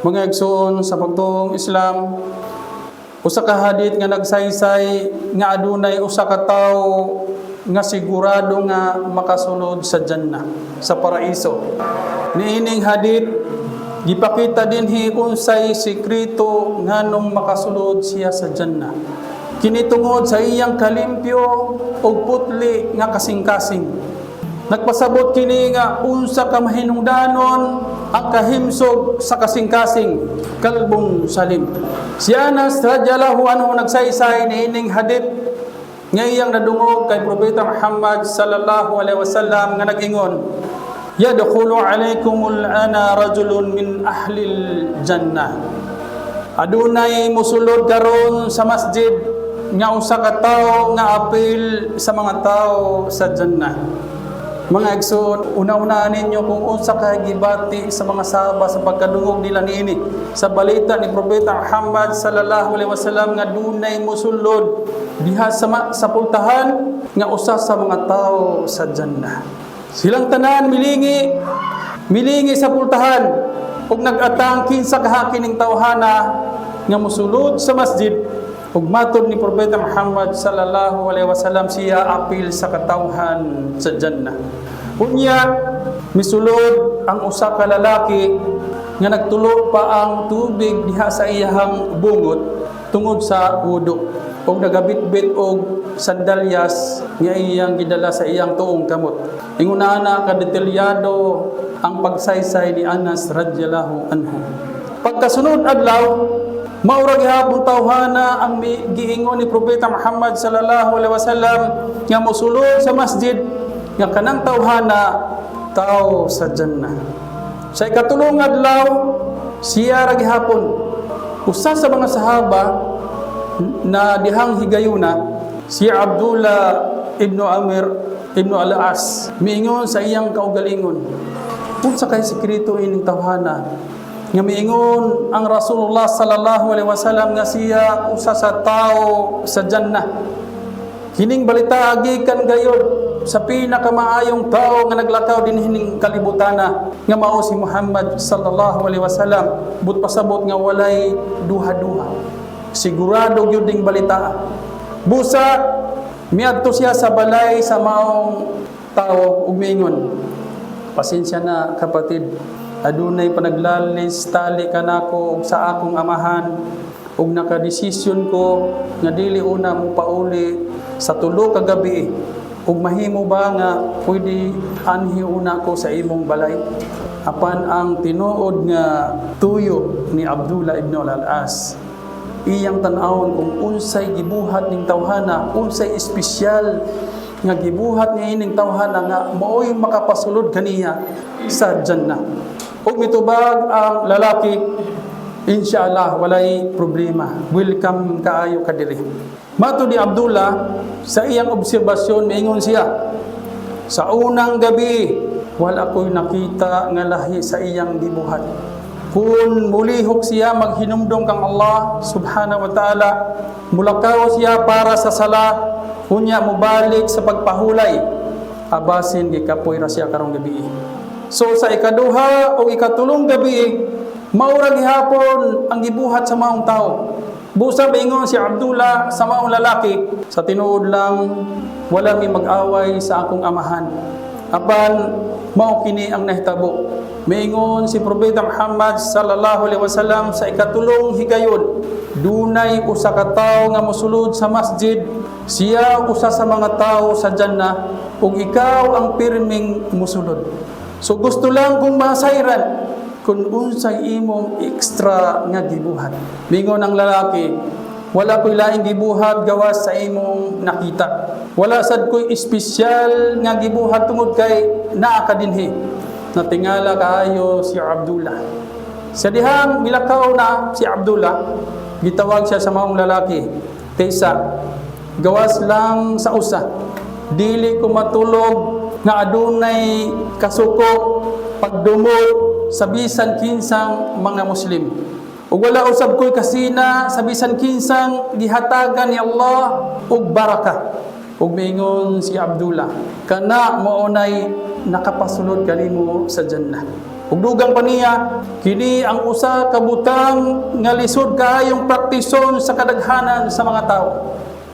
Mga igsoon sa pagtuong Islam, usa ka hadith nga nagsaysay nga adunay usa ka tawo nga sigurado nga makasulod sa Jannah, sa paraiso. Niining hadith gipakita dinhi unsay sikreto nganong makasulod siya sa Jannah. Kini tungod sa iyang kalimpyo ug putli nga kasing-kasing. Nagpasabot kini nga unsa ka mahinungdanon ang kahimsog sa kasing-kasing, kalbong salim. Si Anas radhiyallahu anhu nagsaysay niining hadith nga iyang nadungog kay Propeta Muhammad sallallahu alaihi wasallam nga nag-ingon, yadkhulu alaykumul ana rajulun min ahlil jannah. Adunay musulod karon sa masjid nga usa ka tawo nga apil sa mga tawo sa Jannah. Mga igsoon, una-unaan ninyo kung unsa ka gibati sa mga sahaba sa pagkadungog nila niini sa balita ni Propeta Muhammad sallallahu alaihi wasallam nga dunay musulod diha sa pultahan nga usa sa mga tawo sa Jannah. Silang tanan milingi sa pultahan ug nag-atang kinsa ka kining tawhana nga musulod sa masjid. Ug matod ni Propeta Muhammad sallallahu alaihi wasallam siya apil sa katawhan sa Jannah. Unya misulod ang usa ka lalaki nga nagtulo pa ang tubig diha sa iyang bungot tungod sa wudu ug nagabitbit og sandalyas nga iyang gidala sa iyang tuong kamot. Inguna ka detalyado ang pagsaysay ni Anas radhiyallahu anhu. Pagkasunod adlaw maura gihapon tawhana ang giingon ni Propeta Muhammad sallallahu alaihi wasallam nga mosulod sa masjid nga kanang tawhana tao sa Jannah. Sa ikatulong adlaw siya ra gihapon usa sa mga sahaba na dihang higayuna si Abdullah ibn Amir ibn al-As miingon sa iyang kaugalingon unsa kay sekreto ining tawhana nga miingon ang Rasulullah sallallahu alaihi wasallam nga siya usa sa tawo sa Jannah. Kining balita gikan gayud sa pinakamaayong tawo nga naglakaw din hining kalibutana nga mao si Muhammad sallallahu alaihi wasallam. But pasabot nga walay duha-duha. Sigurado gyud ding balita. Busa miadto siya sa balay sa maong tawo ug miingon, pasensya na kapatid. Adunay panaglalis tali kanako og sa akong amahan ug nakadesisyon ko nga dili una mo pauli sa tulo ka gabi ug mahimo ba nga pwede anhi una ko sa imong balay. Apan ang tinuod nga tuyo ni Abdullah ibn al-As iyang tan-awon kung unsay gibuhat ning tawhana, unsay espesyal nga gibuhat niya ining tawhana nga mao'y makapasulod kaniya sa Jannah. Ug mitubag ang lalaki, inshallah walay problema. Welcome kaayo ka diri. Mato ni Abdullah sa iyang obserbasyon miingon siya, sa unang gabi wala ko'y nakita nga lahi sa iyang gibuhat. Kung mulihok siya maghinumdom kang Allah subhanahu wa ta'ala, mulakaw siya para sa sala, kunya mubalik sa pagpahulay, abasin gikapoy ra siya karong gabi. So sa ikaduha o ikatulong gabi, maura gihapon ang gibuhat sa maong tao. Busa miingon si Abdullah sa maong lalaki, sa tinuod lang wala mi mag-away sa akong amahan. Apan mao kini ang nahitabo. Miingon si Propeta Muhammad sallallahu alaihi wasallam sa ikatulong higayon, dunay usa ka tawo nga mosulod sa masjid, siya usa sa mga tawo sa Jannah ug ikaw ang pirming mosulod. So gusto lang kung masayran kung unsay imong extra nga gibuhat. Mingon ang lalaki, wala ko'y laing gibuhat gawas sa imong nakita. Wala sad ko'y espesyal nga gibuhat tungod kay naa ka dinhi. Natingala kaayo si Abdullah. Sa dihang milakaw na si Abdullah, gitawag siya sa maong lalaki, Tesa, gawas lang sa usa. Dili ko matulog nga adunay kasuko pagdumot sa bisan kinsang mga Muslim. Ug wala usab ko'y kasina sa bisan kinsang gihatagan ni Allah og baraka. Ug miingon si Abdullah, kana mo nay nakapasulod kanimo sa Jannah. Ug dugang pa niya, kini ang usa ka butang nga lisod kaayong praktison sa kadaghanan sa mga tao.